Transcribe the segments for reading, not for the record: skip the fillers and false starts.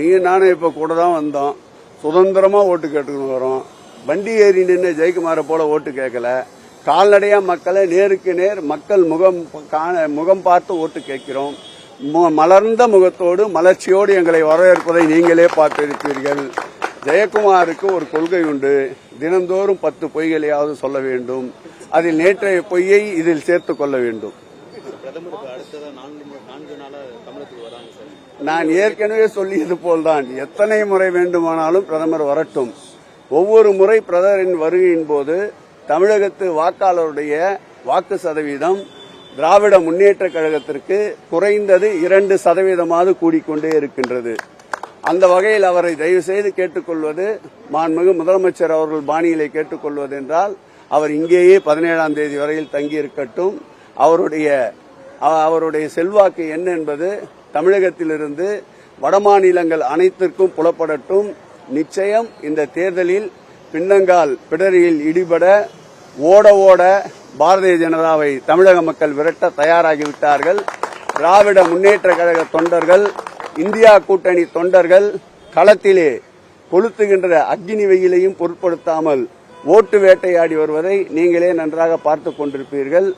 நீங்க நானும் இப்ப கூட தான் வந்தோம். சுதந்திரமா ஓட்டு கேட்டுக்கணும் வரோம். வண்டி ஏறி நின்று ஜெயக்குமாரை போல ஓட்டு கேட்கல. கால்நடையா மக்களை நேருக்கு நேர் மக்கள் முகம் பார்த்து ஓட்டு கேட்கிறோம். மலர்ந்த முகத்தோடு மலர்ச்சியோடு எங்களை வரவேற்பதை நீங்களே பார்த்திருப்பீர்கள். ஜெயக்குமாருக்கு ஒரு கொள்கை உண்டு. தினந்தோறும் 10 பொய்களையாவது சொல்ல வேண்டும். அதில் நேற்றைய பொய்யை இதில் சேர்த்துக் கொள்ள வேண்டும். நான் ஏற்கனவே சொல்லியது போல்தான், எத்தனை முறை வேண்டுமானாலும் பிரதமர் வரட்டும். ஒவ்வொரு முறை பிரதமரின் வருகையின் போது தமிழகத்து வாக்காளருடைய வாக்கு சதவீதம் திராவிட முன்னேற்ற கழகத்திற்கு குறைந்தது 2% கூடிக்கொண்டே இருக்கின்றது. அந்த வகையில் அவரை தயவு செய்து கேட்டுக்கொள்வது, மாண்புமிகு முதலமைச்சர் அவர்கள் பாணியிலே கேட்டுக்கொள்வது என்றால், அவர் இங்கேயே 17ஆம் தேதி வரையில் தங்கியிருக்கட்டும். அவருடைய செல்வாக்கு என்ன என்பது தமிழகத்திலிருந்து வடமாநிலங்கள் அனைத்திற்கும் புலப்படட்டும். நிச்சயம் இந்த தேர்தலில் பின்னங்கால் பிடரியில் இடிபட ஓட ஓட பாரதிய ஜனதாவை தமிழக மக்கள் விரட்ட தயாராகிவிட்டார்கள். திராவிட முன்னேற்ற கழக தொண்டர்கள், இந்தியா கூட்டணி தொண்டர்கள் களத்திலே கொளுத்துகின்ற அக்னி வெயிலையும் பொருட்படுத்தாமல் ஓட்டு வேட்டையாடி வருவதை நீங்களே நன்றாக பார்த்துக் கொண்டிருப்பீர்கள்.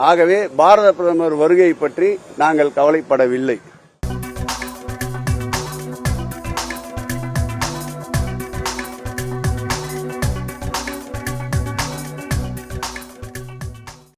ஆகவே பாரத பிரதமர் வருகை பற்றி நாங்கள் கவலைப்படவில்லை.